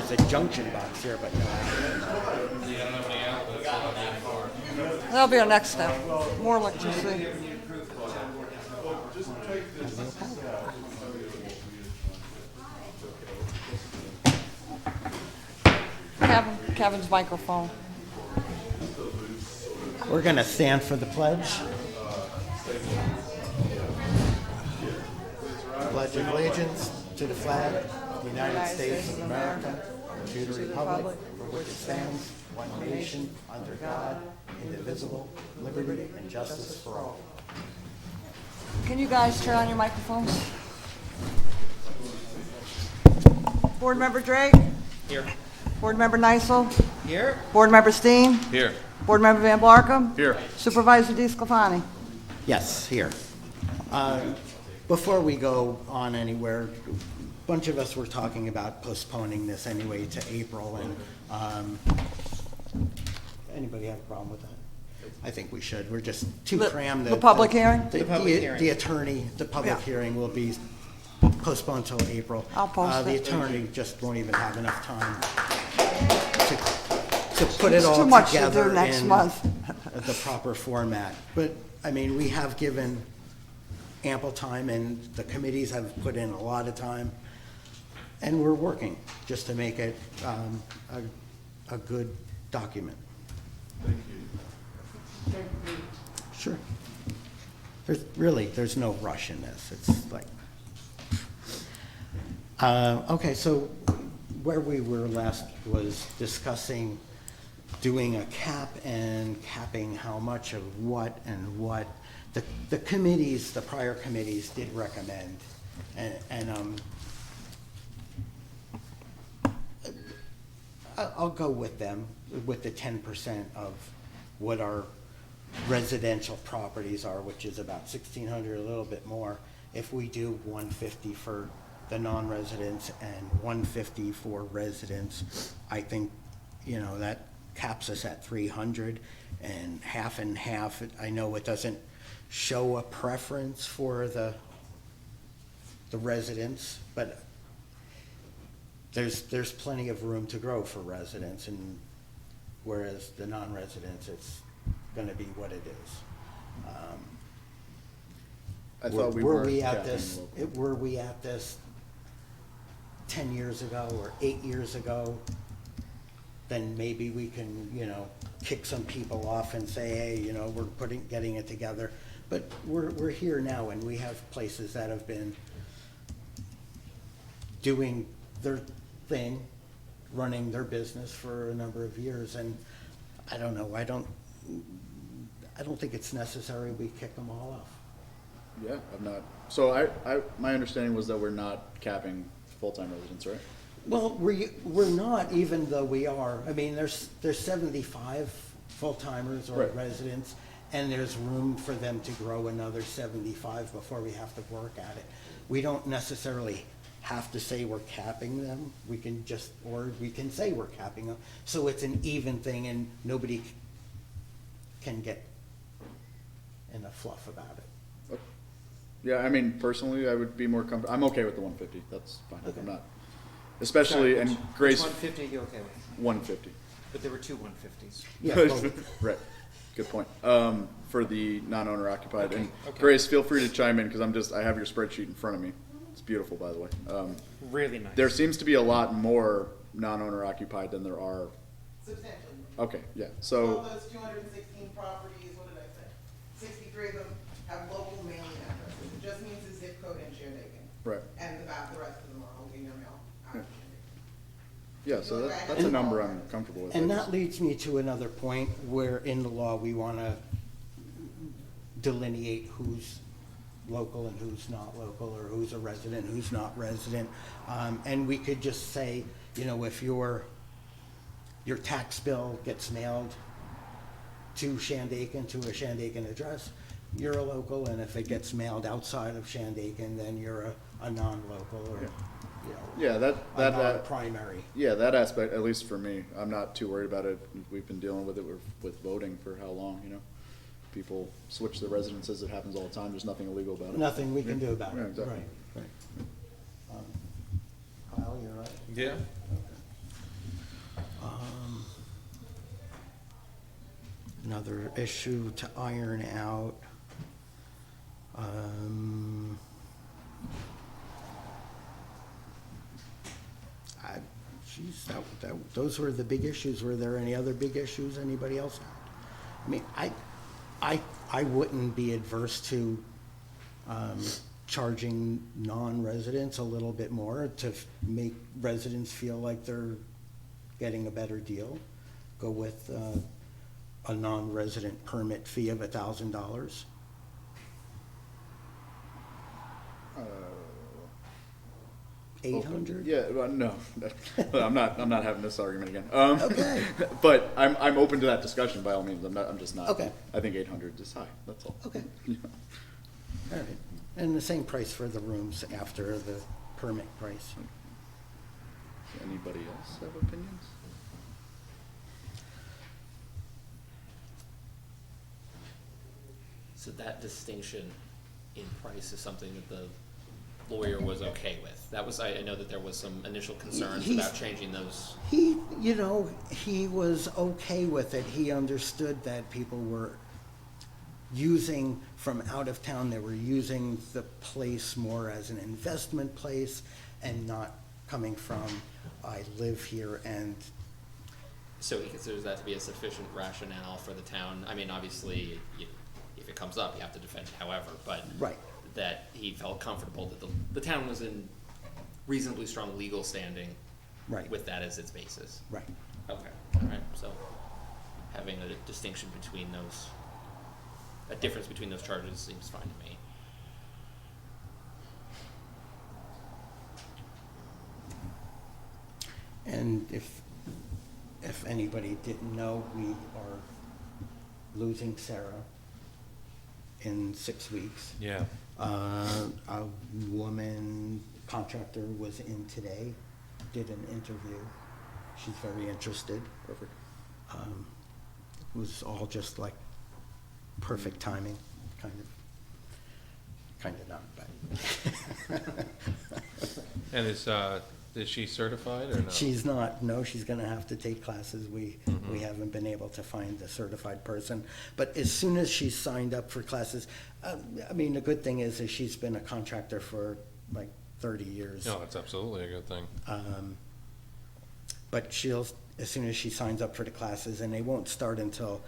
there's a junction box here, but no. That'll be our next step. More electricity. Kevin's microphone. We're going to stand for the pledge. Pledge of allegiance to the flag of the United States of America, to the republic for which it stands, one nation, under God, indivisible, liberty and justice for all. Can you guys turn on your microphones? Board Member Drake? Here. Board Member Neisel? Here. Board Member Steen? Here. Board Member Van Blarkum? Here. Supervisor DeSclafani? Yes, here. Before we go on anywhere, a bunch of us were talking about postponing this anyway to April, and anybody have a problem with that? I think we should. We're just too crammed. The public hearing? The public hearing. The attorney, the public Yeah. hearing will be postponed till April. I'll post The it. attorney just won't even have enough time to put it all Too much to together do next in month. the proper format. But, I mean, we have given ample time, and the committees have put in a lot of time, and we're working just to make it a good document. Thank you. Sure. There's no rush in this. It's like, okay, so where we were last was discussing doing a cap and capping how much of what and what. The committees, the prior committees did recommend, and I'll go with them, with the 10% of what our residential properties are, which is about 1,600, a little bit more. If we do 150 for the non-residents and 150 for residents, I think, you know, that caps us at 300 and half. I know it doesn't show a preference for the residents, but there's plenty of room to grow for residents, and whereas the non-residents, it's gonna be what it is. I thought we Were were we at capping this, local. were we at this 10 years ago or 8 years ago, then maybe we can, you know, kick some people off and say, hey, you know, we're getting it together. But we're here now, and we have places that have been doing their thing, running their business for a number of years, and I don't know, I don't think it's necessary we kick them all off. Yeah, I'm not. So my understanding was that we're not capping full-time residents, right? Well, we're not, even though we are. I mean, there's 75 full-timers or Right. residents, and there's room for them to grow another 75 before we have to work at it. We don't necessarily have to say we're capping them. We can just, or we can say we're capping them. So it's an even thing, and nobody can get in a fluff about it. Yeah, I mean, personally, I would be more comfortable. I'm okay with the 150. That's fine. Okay. I'm not, especially, and Grace, 150 you okay with? 150. But there were two 150s. Yeah, well, Right. Good point. For the non-owner occupied. And okay. Grace, feel free to chime in, because I have your spreadsheet in front of me. It's beautiful, by the way. Really nice. There seems to be a lot more non-owner occupied than there are. Substantially. Okay, yeah. Of So, those 216 properties, what did I say? 63 of them have local mailing addresses. It just means the zip code in Shandaken. right. And the rest of them are all in your mail out of Shandaken. Yeah, so that's a number I'm comfortable with. and that leads me to another point where in the law, we want to delineate who's local and who's not local, or who's a resident, who's not resident. And we could just say, you know, if your tax bill gets mailed to Shandaken, to a Shandaken address, you're a local, and if it gets mailed outside of Shandaken, then you're a non-local, or, you know, Yeah, a that non-primary. yeah, that aspect, at least for me, I'm not too worried about it. We've been dealing with it with voting for how long, you know? People switch their residences, it happens all the time, there's nothing illegal about it. Nothing we can do about Yeah, it, exactly. right. Kyle, you're right? Yeah. Another issue to iron out. I, geez, those were the big issues. Were there any other big issues anybody else had? I mean, I wouldn't be adverse to charging non-residents a little bit more to make residents feel like they're getting a better deal. Go with a non-resident permit fee of $1,000. $800? Yeah, well, no, I'm not having this argument again. Okay. But I'm open to that discussion by all means. I'm just not. Okay. I think 800 is high, that's all. Okay. All right. And the same price for the rooms after the permit price. Anybody else have opinions? So that distinction in price is something that the lawyer was okay with. That was, I know that there was some initial concerns He's- about changing those. He was okay with it. He understood that people were using from out of town, they were using the place more as an investment place and not coming from, I live here and, So he considers that to be a sufficient rationale for the town. I mean, obviously, if it comes up, you have to defend it however, but right, that he felt comfortable that the town was in reasonably strong legal standing right, with that as its basis. right. Okay, all right, so having a distinction between those, a difference between those charges seems fine to me. And if anybody didn't know, we are losing Sarah in 6 weeks. Yeah. A woman contractor was in today, did an interview. She's very interested. Perfect. It was all just like perfect timing, kind of not, but. And is she certified or no? She's not, no, she's gonna have to take classes. We haven't been able to find a certified person. But as soon as she's signed up for classes, I mean, the good thing is she's been a contractor for like 30 years. No, it's absolutely a good thing. But as soon as she signs up for the classes, and they won't start until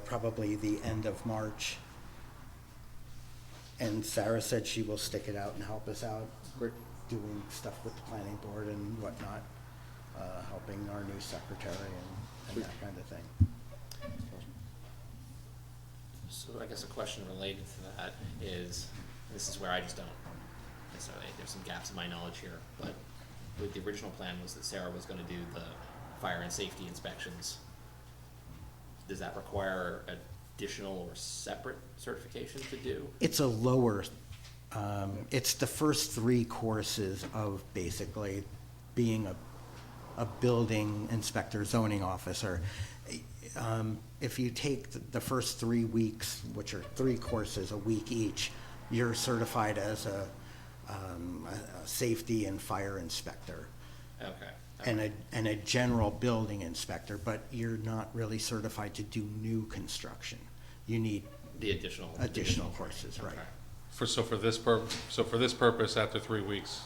probably the end of March. And Sarah said she will stick it out and help us out. Great. Doing stuff with the planning board and whatnot, helping our new secretary and that kind of thing. So I guess a question related to that is, this is where I just don't necessarily, there's some gaps in my knowledge here, but with the original plan was that Sarah was gonna do the fire and safety inspections. Does that require additional or separate certification to do? It's a lower, it's the first 3 courses of basically being a building inspector, zoning officer. If you take the first 3 weeks, which are 3 courses a week each, you're certified as a safety and fire inspector. Okay. And a general building inspector, but you're not really certified to do new construction. You need The additional. courses, right? Okay. So for this purpose, after 3 weeks,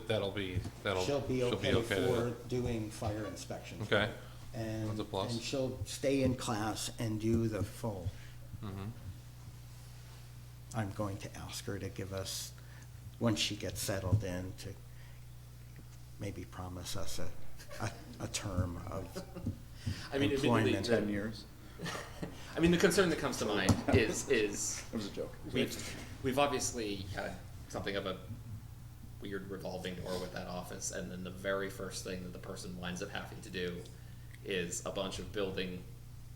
that'll be She'll be okay to for do. doing fire inspections. Okay. And, That's a plus. and she'll stay in class and do the full. Mhm. I'm going to ask her to give us, once she gets settled in, to maybe promise us a term of I mean, admittedly, employment. 10 years. I mean, the concern that comes to mind is It was a joke. we've obviously had something of a weird revolving door with that office, and then the very first thing that the person winds up having to do is a bunch of building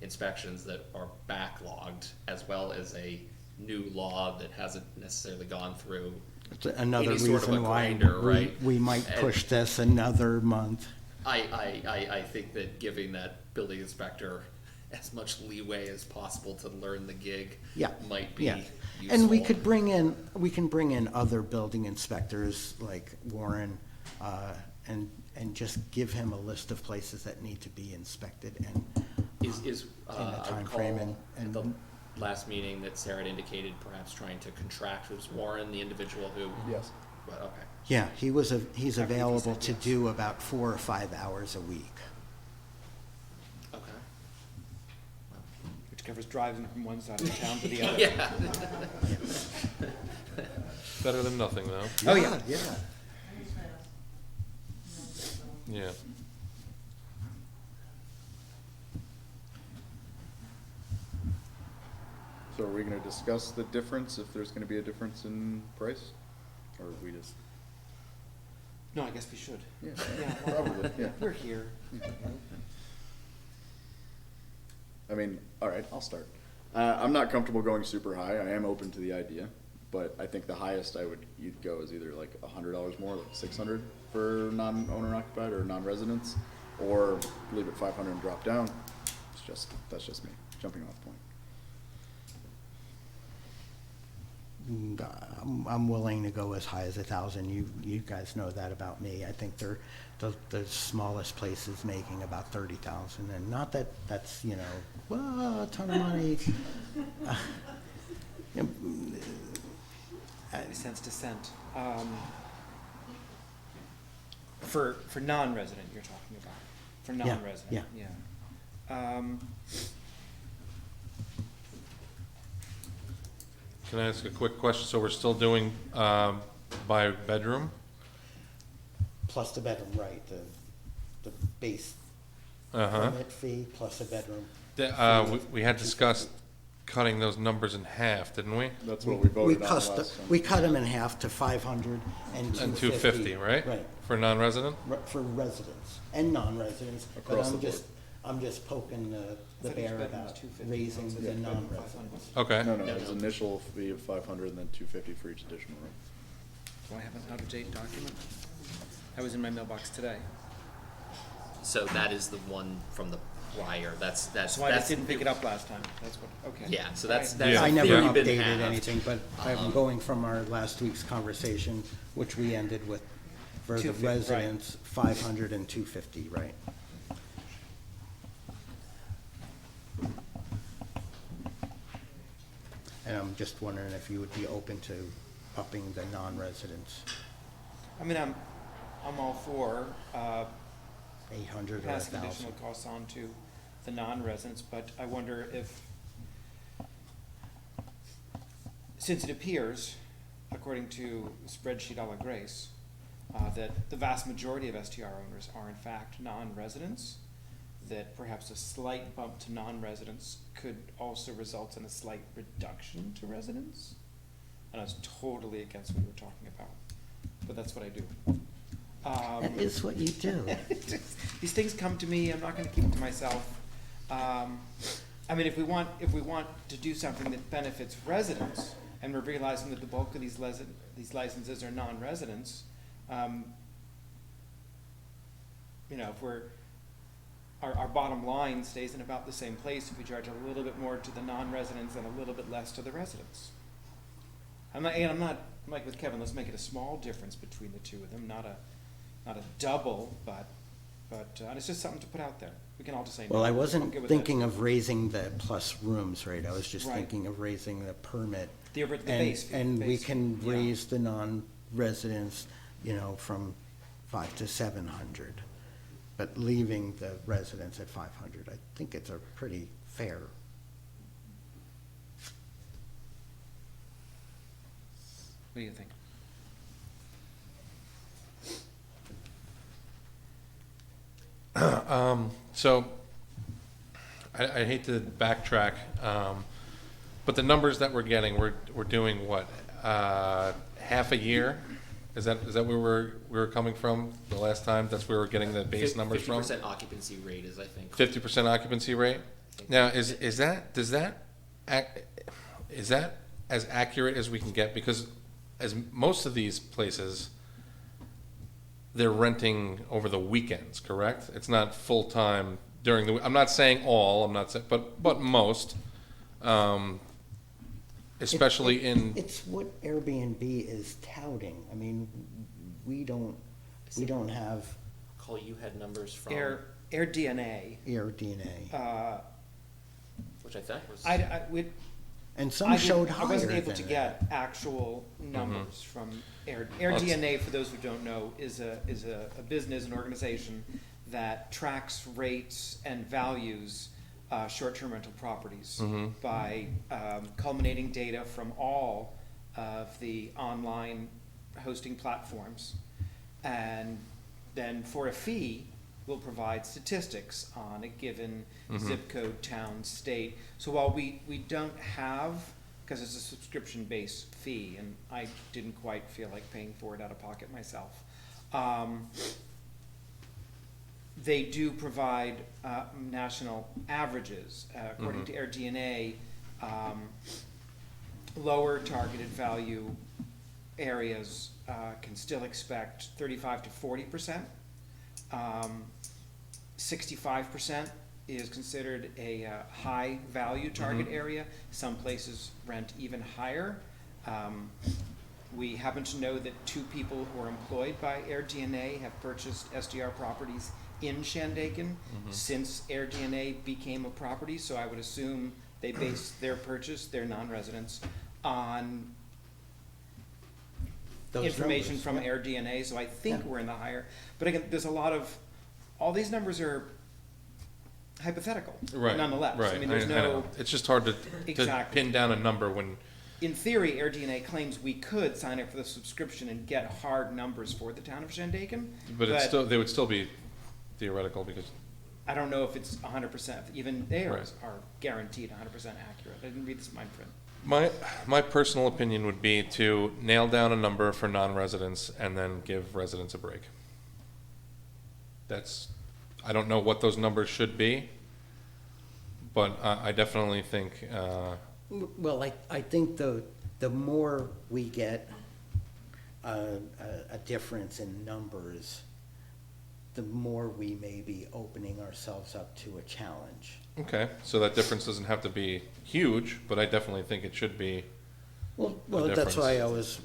inspections that are backlogged, as well as a new law that hasn't necessarily gone through. It's another any sort of a reason why grinder, right? we might And- push this another month. I think that giving that building inspector as much leeway as possible to learn the gig Yeah, might be yeah. useful. And we can bring in other building inspectors like Warren, and just give him a list of places that need to be inspected and, Is, in a I time recall frame at and the last meeting that Sarah had indicated perhaps trying to contract with Warren, the individual who, Yes. but, okay. yeah, he's I believe he available said to yes. do about 4 or 5 hours a week. Okay. Which covers driving from one side of town to the other. Yeah. Better than nothing, though. Oh, yeah. Yeah. Yeah. So are we gonna discuss the difference, if there's gonna be a difference in price? Or we just, No, I guess we should. yeah, Yeah, probably, yeah. We're here. I mean, all right, I'll start. I'm not comfortable going super high. I am open to the idea, but I think the highest you'd go is either like $100 more, like 600 for non-owner occupied or non-residents, or leave it 500 and drop down. That's just me, jumping off point. I'm willing to go as high as 1,000. You guys know that about me. I think they're the smallest places making about 30,000, and not that that's well, a ton of money. Sense dissent. For non-resident, you're talking about. For Yeah, non-resident, yeah. yeah. Can I ask a quick question? So we're still doing by bedroom? Plus the bedroom, right? The base Uh-huh. permit fee plus a bedroom. We had discussed cutting those numbers in half, didn't we? That's what we voted on last time. We cut them in half to 500 and 250. And 250, right? Right. For non-resident? For residents and non-residents. But Across the I'm just poking the I thought each bear bedroom was about 250, raising one says the each bedroom non-residents. 500. Okay. No, it's initial fee of 500 and then 250 for each additional room. Do I have an out-of-date document? I was in my mailbox today. So that is the one from the prior, that's. So I just didn't pick it up last time. That's what, okay. Yeah, so that's, Right. that's. Yeah. I never theory been updated halved. anything, but I'm going from our last week's conversation, which we ended with, for the 250, right. residents, 500 and 250, right? And I'm just wondering if you would be open to upping the non-residents, I mean, I'm all for, 800 or passing 1,000. additional costs on to the non-residents, but I wonder if, since it appears, according to spreadsheet a la Grace, that the vast majority of STR owners are in fact non-residents, that perhaps a slight bump to non-residents could also result in a slight reduction to residents. And I was totally against what you were talking about, but that's what I do. That is what you do. These things come to me, I'm not gonna keep them to myself. I mean, if we want to do something that benefits residents, and we're realizing that the bulk of these licenses are non-residents, if our bottom line stays in about the same place if we charge a little bit more to the non-residents and a little bit less to the residents. I'm like with Kevin, let's make it a small difference between the two of them, not a double, but and it's just something to put out there. We can all just say no. Well, I I'm wasn't good with thinking this. of raising the plus rooms rate. I was just Right. thinking of raising the permit. The And- base fee. And we base can fee, yeah. raise the non-residents, from 500 to 700, but leaving the residents at 500. I think it's a pretty fair. What do you think? So, I hate to backtrack, but the numbers that we're getting, we're doing what, half a year? Is that where we were coming from the last time? That's where we're getting the base numbers from? 50% occupancy rate is, I think. 50% occupancy rate? Now, is that as accurate as we can get? Because as most of these places, they're renting over the weekends, correct? It's not full-time during the, I'm not saying all, I'm not saying, but most, especially in, It's what Airbnb is touting. I mean, we don't have Cole, you had numbers from, Air DNA, Air DNA. which I think was. And some showed I higher wasn't able than to that. get actual numbers from Air DNA, for those who don't know, is a business, an organization that tracks rates and values short-term rental properties by culminating data from all of the online hosting platforms. And then for a fee, will provide statistics on a given zip code, town, state. So while we don't have, because it's a subscription-based fee, and I didn't quite feel like paying for it out of pocket myself, they do provide national averages. According to AirDNA, lower targeted value areas can still expect 35 to 40%. 65% is considered a high value target area. Some places rent even higher. We happen to know that 2 people who are employed by AirDNA have purchased STR properties in Shandaken since AirDNA became a property, so I would assume they base their purchase, their non-residents, on Those information numbers, from yeah. AirDNA, so I think Yeah. we're in the higher. But again, there's a lot of, all these numbers are hypothetical Right, nonetheless. right. I mean, there's no, It's just hard to Exactly. pin down a number when, in theory, AirDNA claims we could sign up for the subscription and get hard numbers for the town of Shandaken. but it's still, they would still be theoretical because, I don't know if it's 100%, even theirs Right. are guaranteed 100% accurate. I didn't read this fine print. my personal opinion would be to nail down a number for non-residents and then give residents a break. That's, I don't know what those numbers should be, but I definitely think, Well, I think the more we get a difference in numbers, the more we may be opening ourselves up to a challenge. okay, so that difference doesn't have to be huge, but I definitely think it should be. Well, that's why I was,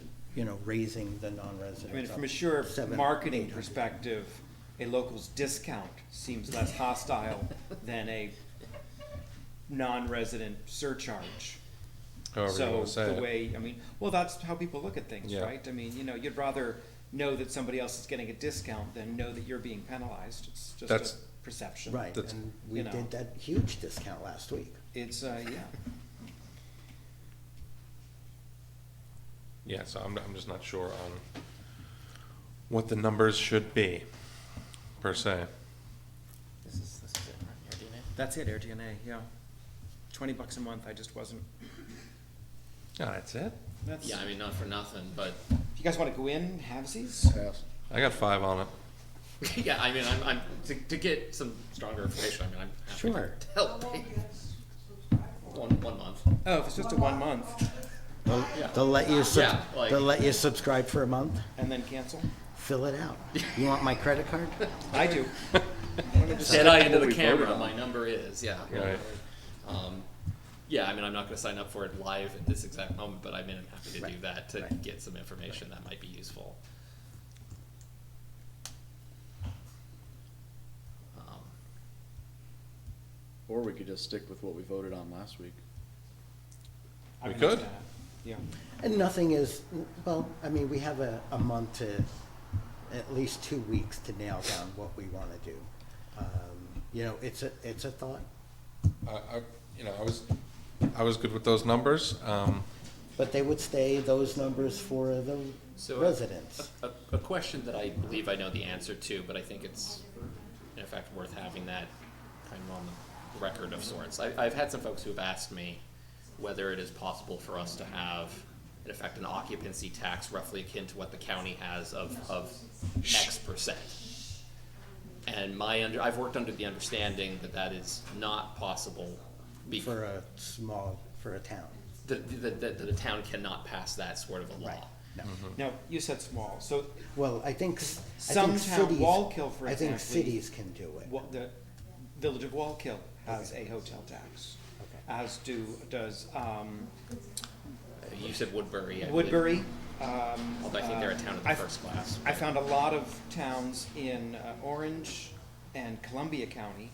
raising the non-residents. I mean, from a up sure 700, marketing 800. perspective, a local's discount seems less hostile than a non-resident surcharge. However you So wanna say the it. way, I mean, well, that's how people look at things, Yeah. right? I mean, you'd rather know that somebody else is getting a discount than know that you're being penalized. It's just That's- a perception. Right, That's- and we you know. did that huge discount last week. It's, yeah. Yeah, so I'm just not sure on what the numbers should be, per se. This is it, right? AirDNA? That's it, AirDNA, yeah. $20 a month, I just wasn't. Oh, that's it? That's, Yeah, I mean, not for nothing, but, if you guys wanna go in, have these? Pass. I got 5 on it. yeah, I mean, I'm, to get some stronger information, I mean, I'm happy Sure. to help. One month. Oh, if it's just a 1 month, They'll let you, Yeah, like- they'll let you subscribe for a month, and then cancel? fill it out. You want my credit card? I do. Dead eye into what the we voted camera, on. my number is, yeah. Right. Yeah, I mean, I'm not gonna sign up for it live at this exact moment, but I mean, I'm happy to do Right, that to right. get some information that might be useful. Or we could just stick with what we voted on last week. I We would could. do that. Yeah. And nothing is, well, I mean, we have a month to, at least 2 weeks to nail down what we want to do. It's a thought, I was good with those numbers. but they would stay those numbers for the So, residents. A question that I believe I know the answer to, but I think it's in effect worth having that kind of on the record of sorts. I've had some folks who have asked me whether it is possible for us to have, in effect, an occupancy tax roughly akin to what the county has of X percent. And I've worked under the understanding that that is not possible For a town. that the town cannot pass that sort of a law. Right. No. Now, you said small, so Well, I think some town, cities, Wallkill, for I think example. cities can do it. The village of Wallkill has a hotel tax, Okay. as does You said Woodbury. I believe. Woodbury Although I think they're a town of the I've- first class. I found a lot of towns in Orange and Columbia County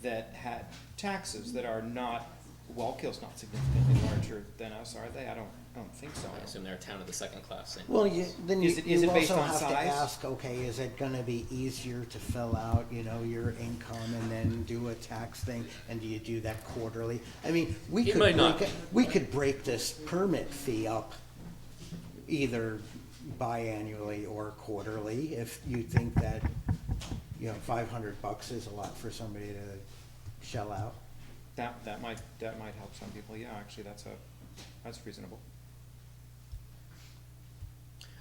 that had taxes that are not, Wallkill's not significantly larger than us, are they? I don't think so. I assume they're a town of the second class. Same. Well, then you Is it based also on have to size? ask, okay, is it gonna be easier to fill out, you know, your income and then do a tax thing? And do you do that quarterly? I mean, It might not. we could break this permit fee up either biannually or quarterly if you think that, you know, $500 is a lot for somebody to shell out. That might help some people, yeah, actually, that's reasonable.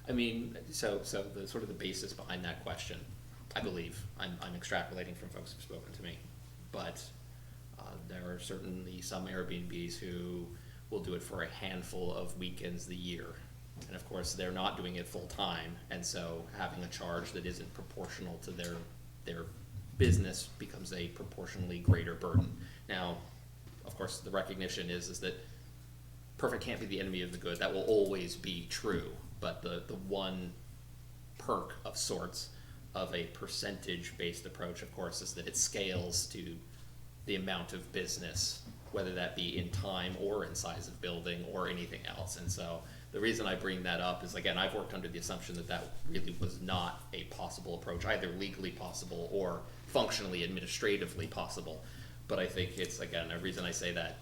I mean, so the sort of the basis behind that question, I believe, I'm extrapolating from folks who've spoken to me, but there are certainly some Airbnbs who will do it for a handful of weekends a year. And of course, they're not doing it full time, and so having a charge that isn't proportional to their business becomes a proportionally greater burden. Now, of course, the recognition is that perfect can't be the enemy of the good. That will always be true. But the one perk of sorts of a percentage-based approach, of course, is that it scales to the amount of business, whether that be in time or in size of building or anything else. And so the reason I bring that up is, again, I've worked under the assumption that that really was not a possible approach, either legally possible or functionally administratively possible. But I think it's, again, a reason I say that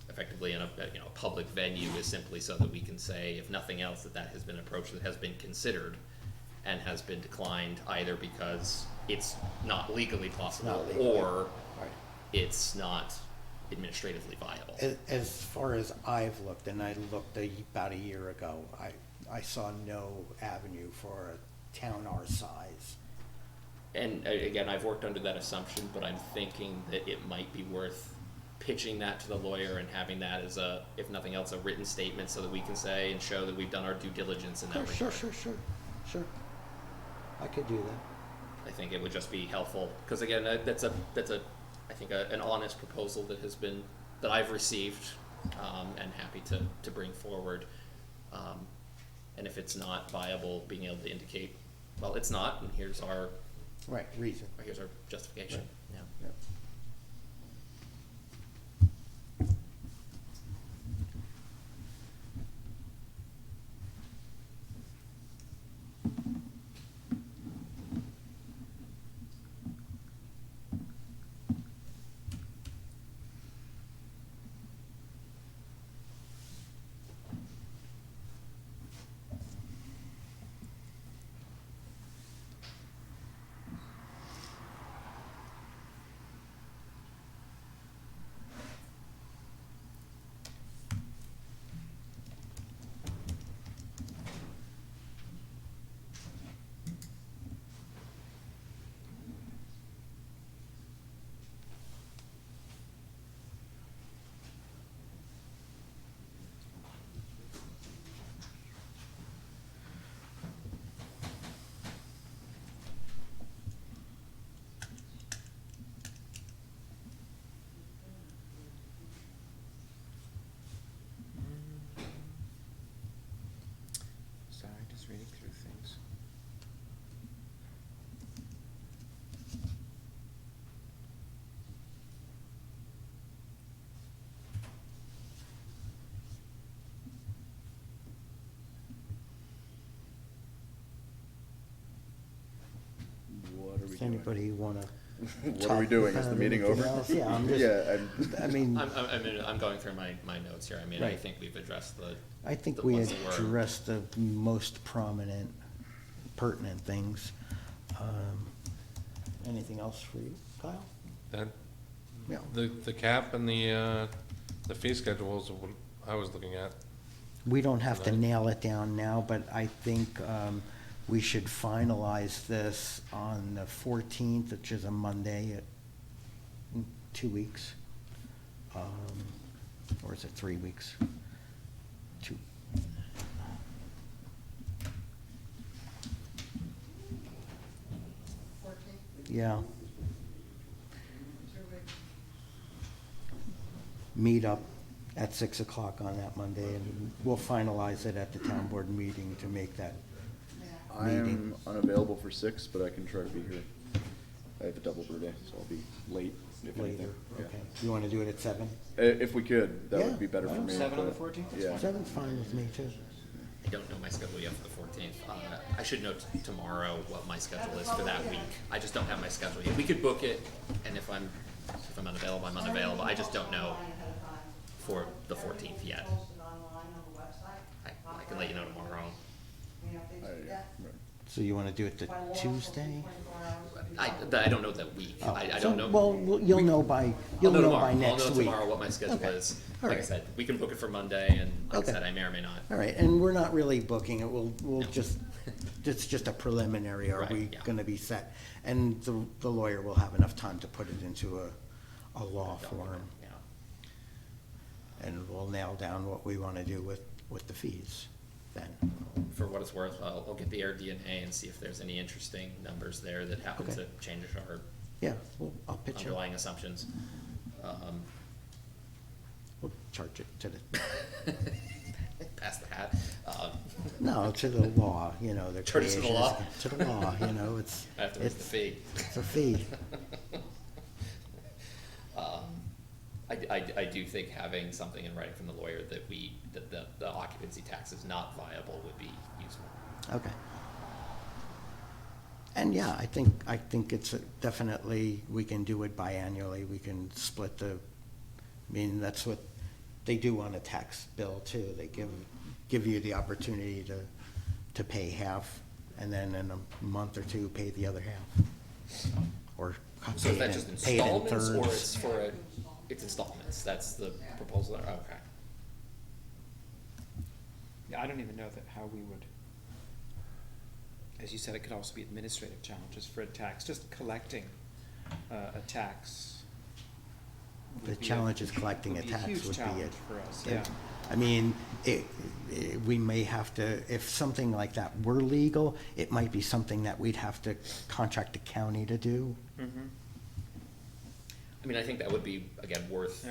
effectively in a public venue is simply so that we can say, if nothing else, that has been an approach that has been considered and has been declined either because it's not legally possible Not legally. or Right. it's not administratively viable. As far as I've looked, and I looked about a year ago, I saw no avenue for a town our size. And again, I've worked under that assumption, but I'm thinking that it might be worth pitching that to the lawyer and having that as a, if nothing else, a written statement so that we can say and show that we've done our due diligence in that regard. Sure. I could do that. I think it would just be helpful, because again, that's a, I think an honest proposal that I've received, and happy to bring forward. And if it's not viable, being able to indicate, well, it's not, and here's our Reason. justification, yeah. Yep. Sorry, just reading through things. What are we Does doing? anybody wanna? What are we doing? Is the meeting over? Yeah, I'm just, Yeah, I mean, I'm going through my notes here. I mean, I Right. think we've addressed I think the we ones that were- addressed the most prominent, pertinent things. Anything else for you, Kyle? That, Yeah. the cap and the fee schedule is what I was looking at. We don't have to Right. nail it down now, but I think we should finalize this on the 14th, which is a Monday, in 2 weeks. Or is it 3 weeks? 2. Yeah. Meet up at 6 o'clock on that Monday, and we'll finalize it at the town board meeting to make that I meeting. am unavailable for 6, but I can try to be here. I have a double birthday, so I'll be late if Later, anything. Yeah. okay. You wanna do it at 7? If we could, that Yeah, would be better for well, me. 7 on the but- 14th? That's Yeah. 7's fine with me too. I don't know my schedule yet for the 14th. I should know tomorrow what my schedule is for that week. I just don't have my schedule yet. We could book it, and if I'm unavailable, I'm unavailable. I just don't know for the 14th yet. I can let you know tomorrow. Right. So you wanna do it the Tuesday? I don't know that week. Oh, I so- don't know. Well, you'll know by, I'll you'll know tomorrow. by next I'll know week. tomorrow what my schedule Okay. is. All Like I right. said, we can book it for Monday, and like Okay. I said, I may or may not. All right, and we're not really booking it, we'll just, it's just a preliminary, are Right, we yeah. gonna be set? And the lawyer will have enough time to put it into a law form, Yeah. and we'll nail down what we wanna do with the fees then. For what it's worth, I'll get the AirDNA and see if there's any interesting numbers there that happen Okay. to change our Yeah, well, I'll pitch it, underlying assumptions. we'll charge it to the, Pass the hat. no, to the law, you know, the Charge it to the creation is- law? To the law, you know, it's. I have to raise the it's- fee. It's a fee. I do think having something in writing from the lawyer that the occupancy tax is not viable would be useful. Okay. And yeah, I think it's definitely, we can do it biannually, we can split I mean, that's what they do on a tax bill too. They give you the opportunity to pay half, and then in a month or two, pay the other half. Or So is that just pay it in installments, or thirds. it's installments? That's the proposal there? Okay. Yeah, I don't even know how we would, as you said, it could also be administrative challenges for a tax, just collecting a tax. The would be challenge is collecting a would be tax huge would be challenge it. for us, Yeah. yeah. I mean, we may have to, if something like that were legal, it might be something that we'd have to contract the county to do. Mhm. I mean, I think that would be, again, worth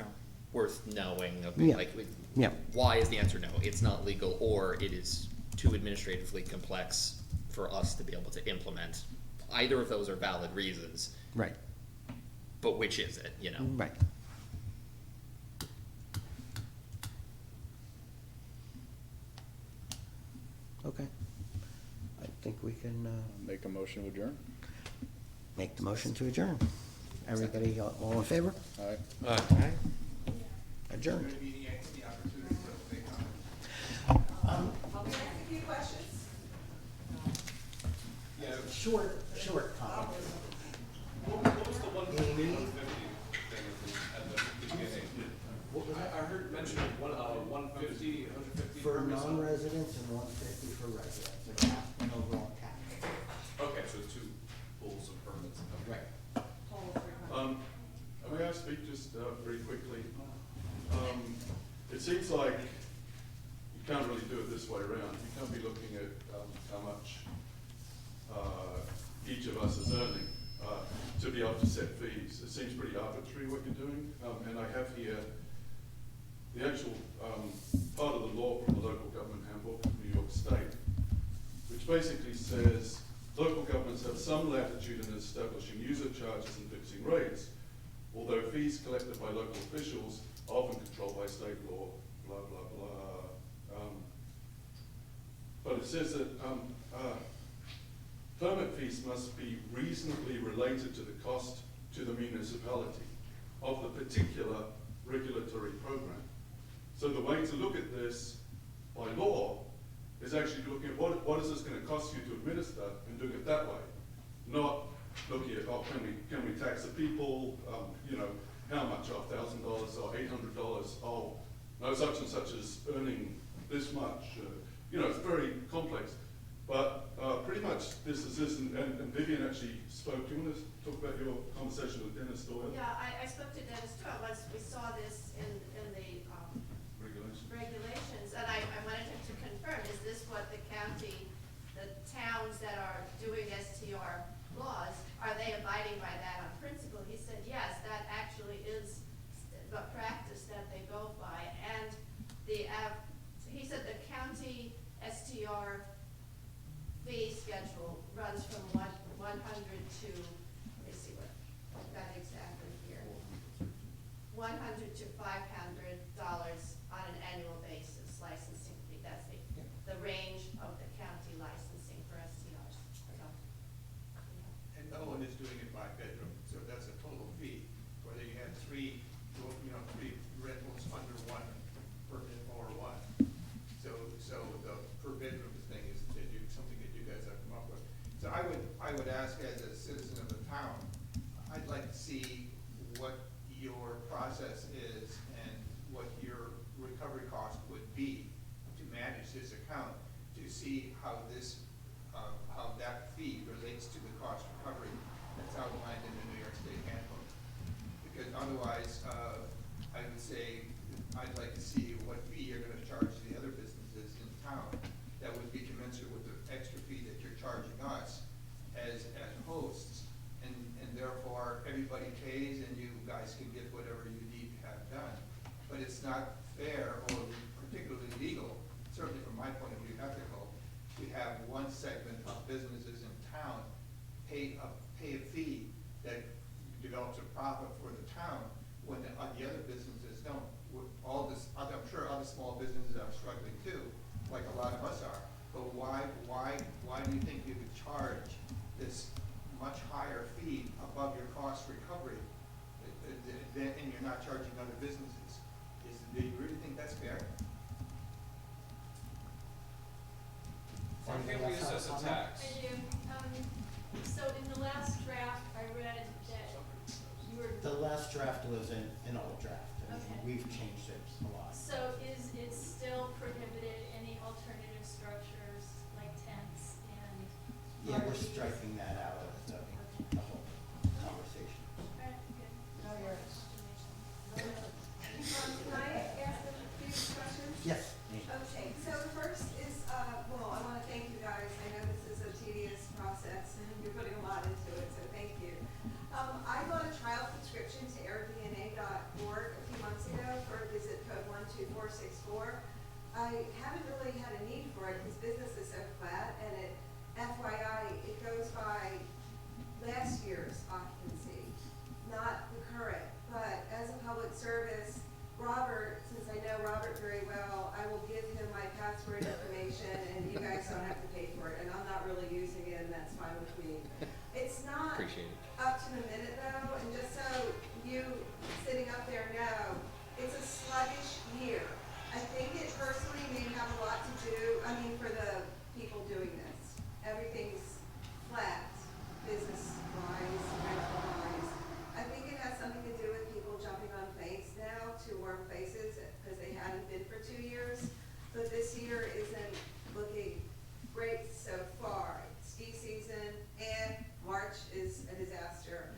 knowing. Yeah. Like, Yeah. why is the answer no? It's not legal, or it is too administratively complex for us to be able to implement. Either of those are valid reasons, Right, but which is it, you know? right. Okay. I think we can Make a motion to adjourn? make the motion to adjourn. Everybody, all in favor? All right. Okay. Adjourned. I'll be asking a few questions. Short comment. What was the 150 and 150 thing at the beginning? I heard mention of 150, 150 For permits. non-residents and 150 for residents, a cap, an overall cap. Okay, so it's two pools of permits. Okay. Right. May I speak just very quickly? It seems like you can't really do it this way around. You can't be looking at how much each of us is earning to be able to set fees. It seems pretty arbitrary what you're doing. And I have here the actual part of the law from the Local Government Handbook of New York State, which basically says local governments have some latitude in establishing user charges and fixing rates, although fees collected by local officials are often controlled by state law, blah, blah, blah. But it says that permit fees must be reasonably related to the cost to the municipality of the particular regulatory program. So the way to look at this by law is actually looking at what is this going to cost you to administer and doing it that way, not looking at, oh, can we tax the people, you know, how much, oh, $1,000 or $800, oh, no, such and such is earning this much. You know, it's very complex. But pretty much this is this, and Vivian actually spoke. Do you want to talk about your conversation with Dennis Doyle? Yeah, I spoke to Dennis Doyle once we saw this in the regulations, and I wanted him to confirm, is this what the county, the towns that are doing STR laws, are they abiding by that on principle? He said, yes, that actually is the practice that they go by, and STR fee schedule runs from 100 to, let me see what I've got exactly here. 100 to $500 on an annual basis licensing fee. That's the range of the county licensing for STRs. So, And no one is doing it by bedroom, so that's a total fee, whether you had three rentals under one permit or one. So the per bedroom thing is something that you guys have come up with. So I would ask as a citizen of the town, I'd like to see what your process is and what your recovery cost would be to manage this account, to see how that fee relates to the cost recovery that's outlined in the New York State handbook. Because otherwise, I would say, I'd like to see what fee you're gonna charge the other businesses in town that would be commensurate with the extra fee that you're charging us as hosts. And therefore, everybody pays and you guys can get whatever you need to have done. But it's not fair or particularly legal, certainly from my point of view, ethical, to have one segment of businesses in town pay a fee that develops a profit for the town when the other businesses don't. I'm sure other small businesses are struggling too, like a lot of us are. But why do you think you could charge this much higher fee above your cost recovery, and you're not charging other businesses? Do you really think that's fair? Why can't we assess a tax? I do. So in the last draft, I read that you were. The last draft was an old draft, and Okay. we've changed it a lot. So is it still prohibited any alternative structures like tents and? Yeah, we're RVs? striking that out of the whole conversation. Alright, good. No, you're- Can I ask a few questions? Yes. Okay, so the first is, well, I want to thank you guys. I know this is a tedious process and you're putting a lot into it, so thank you. I got a trial subscription to airbnb.org a few months ago for visit code 12464. I haven't really had a need for it because business is so flat, and FYI, it goes by last year's occupancy, not the current. But as a public service, Robert, since I know Robert very well, I will give him my password information and you guys don't have to pay for it. And I'm not really using it, and that's fine with me. It's not Appreciate it. up to the minute though, and just so you sitting up there know, it's a sluggish year. I think it personally may have a lot to do, for the people doing this. Everything's flat, business-wise, rental-wise. I think it has something to do with people jumping on planes now to warm places because they hadn't been for 2 years. But this year isn't looking great so far. Ski season and March is a disaster.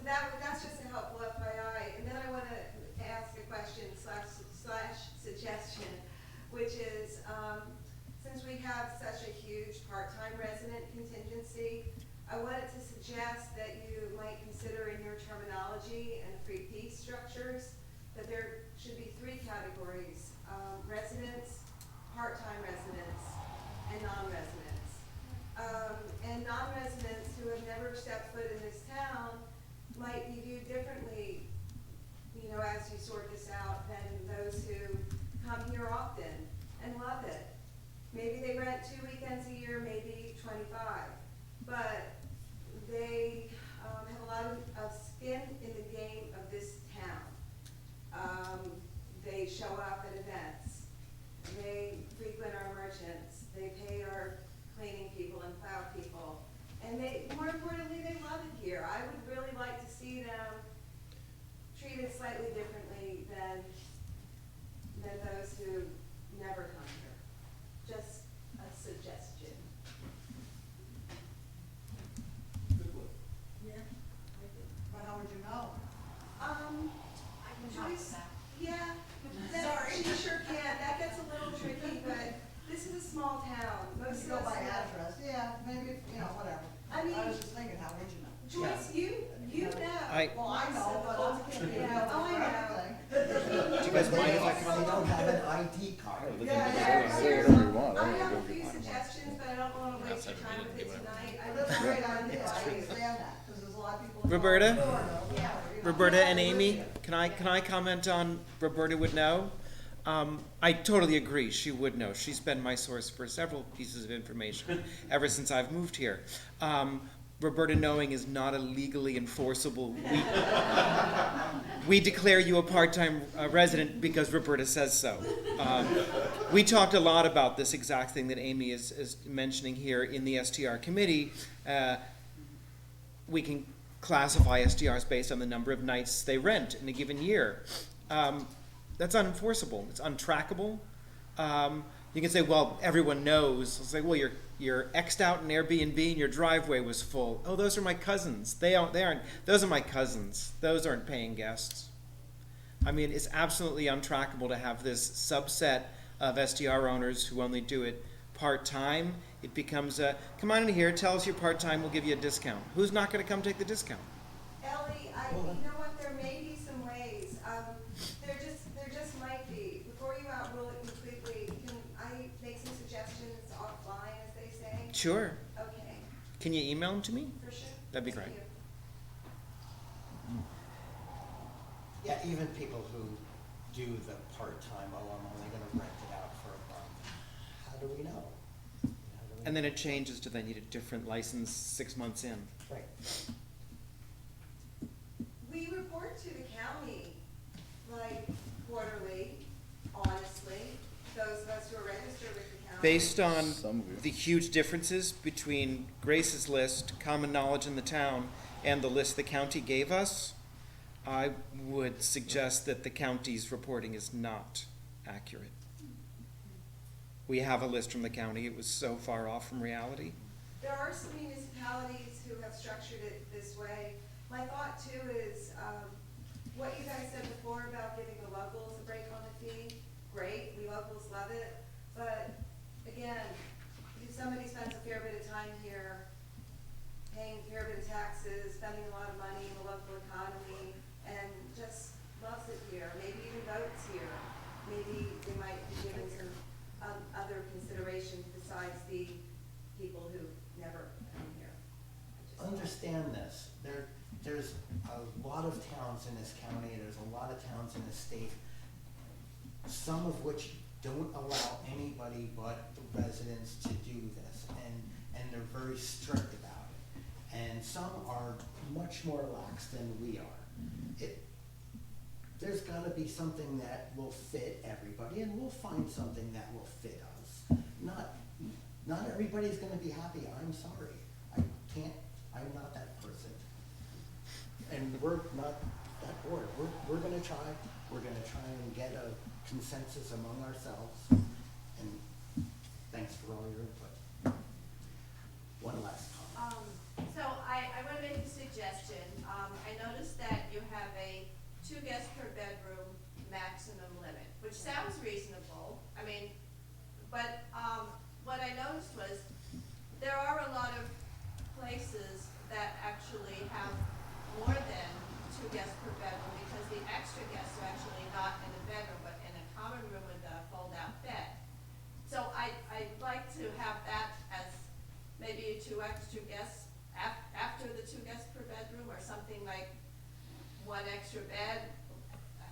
That's just a helpful FYI. And then I want to ask a question slash suggestion, which is, since we have such a huge part-time resident contingency, I wanted to suggest that you might consider in your terminology and free fee structures that there should be 3 categories: residents, part-time residents, and non-residents. And non-residents who have never stepped foot in this town might be viewed differently, as you sort this out, than those who come here often and love it. Maybe they rent 2 weekends a year, maybe 25, but they have a lot of skin in the game of this town. They show up at events. They frequent our merchants. They pay our cleaning people and plow people. And more importantly, they love it here. I would really like to see them treated slightly differently than those who never come here. Just a suggestion. Good one. Yeah. But how would you know? Joyce, yeah, Sorry. she sure can. That gets a little tricky, but this is a small town. Most You of go us by know. address, yeah, maybe, whatever. I mean- I was just thinking, how would you know? Joyce, you know. Well, I know, but I'm. Yeah. Oh, I Roberta? Roberta and Amy, can I comment on Roberta would know? I totally agree, she would know. She's been my source for several pieces of information ever since I've moved here. Roberta knowing is not a legally enforceable. We declare you a part-time resident because Roberta says so. We talked a lot about this exact thing that Amy is mentioning here in the STR committee. We can classify STRs based on the number of nights they rent in a given year. That's unenforceable. It's untrackable. You can say, well, everyone knows. It's like, well, you're X'd out in Airbnb and your driveway was full. Oh, those are my cousins. They aren't. Those are my cousins. Those aren't paying guests. I mean, it's absolutely untrackable to have this subset of STR owners who only do it part-time. It becomes a, come on in here, tell us you're part-time, we'll give you a discount. Who's not going to come take the discount? Ellie, you know what, there may be some ways, there just might be. Before you outrule it completely, can I make some suggestions offline, as they say? Sure. Okay, Can you email them to me? for sure. That'd be great. Thank you. Yeah, even people who do the part-time, oh, I'm only gonna rent it out for a month. How do we know? And then it changes to they need a different license 6 months in. Right. We report to the county, like, quarterly, honestly, those of us who are registered with the county. Based on Some of you. the huge differences between Grace's list, common knowledge in the town, and the list the county gave us, I would suggest that the county's reporting is not accurate. We have a list from the county. It was so far off from reality. There are some municipalities who have structured it this way. My thought too is, what you guys said before about giving the locals a break on the fee, great, we locals love it. But again, if somebody spends a fair bit of time here, paying a fair bit of taxes, spending a lot of money in the local economy, and just loves it here, maybe even votes here, maybe they might be given some other considerations besides the people who never come here. I just- Understand this, there's a lot of towns in this county, there's a lot of towns in this state, some of which don't allow anybody but the residents to do this, and they're very strict about it. And some are much more lax than we are. There's gotta be something that will fit everybody, and we'll find something that will fit us. Not everybody's gonna be happy, I'm sorry. I'm not that person. And we're not that board. We're gonna try and get a consensus among ourselves. And thanks for all your input. One last comment. So I want to make a suggestion. I noticed that you have a 2 guests per bedroom maximum limit, which sounds reasonable. I mean, but what I noticed was there are a lot of places that actually have more than 2 guests per bedroom because the extra guests are actually not in a bedroom, but in a common room with a fold-out bed. So I'd like to have that as maybe 2 extra guests after the 2 guests per bedroom, or something like 1 extra bed.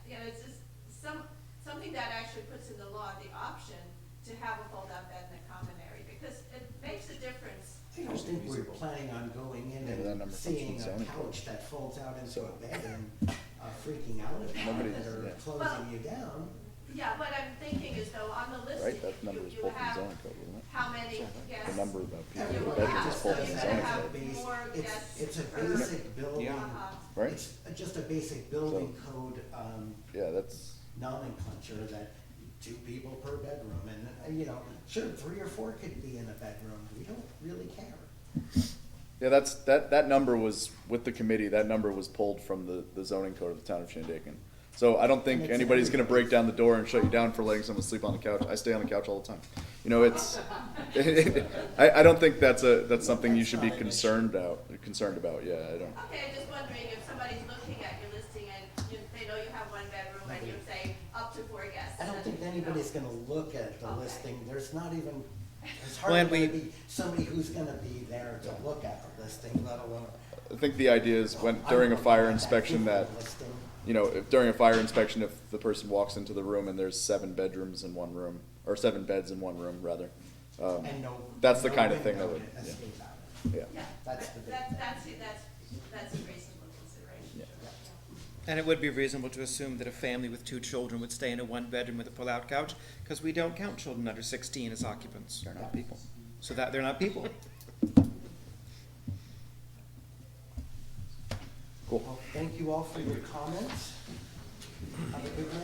You know, it's just something that actually puts in the law the option to have a fold-out bed in the common area, because it makes a difference. I don't think we're planning on going in Yeah, that number and comes seeing from a zoning couch code. that folds out into So- a bed and freaking out about Nobody- it or yeah. closing you down. Yeah, what I'm thinking is though, on the listing, Right, that number was you pulled from have zoning code, wasn't it? how many guests. The number of people You in will bedrooms have, is pulled so from you're zoning gonna have code. more guests. It's a per- basic building. Uh-huh. Right? It's just a basic building code, Yeah, that's, nomenclature that 2 people per bedroom, and, sure, 3 or 4 could be in a bedroom, we don't really care. yeah, that number was, with the committee, that number was pulled from the zoning code of the town of Shandaken. So I don't think And it's anybody's gonna break everybody's. down the door and shut you down for letting someone sleep on the couch. I stay on the couch all the time. You know, it's, I don't think that's something you should be concerned about, yeah, I don't. Okay, I'm just wondering if somebody's looking at your listing and they know you have 1 bedroom and you say up to 4 guests. I don't think anybody's gonna look at the listing, there's not even It's Well, hardly and we- gonna be somebody who's gonna be there to look at the listing, let alone. I think the idea is when, during a fire inspection that, Listing. you know, if during a fire inspection, if the person walks into the room and there's 7 bedrooms in one room, or 7 beds in one room, rather. And no. That's the no kind of thing window that would, to yeah. escape out of. Yeah. Yeah, That's the big thing. that's a reasonable consideration. And it would be reasonable to assume that a family with 2 children would stay in a 1-bedroom with a pull-out couch, because we don't count children under 16 as occupants. They're not people. So that, they're not people. Cool. Well, thank you all for your comments. Have a good night.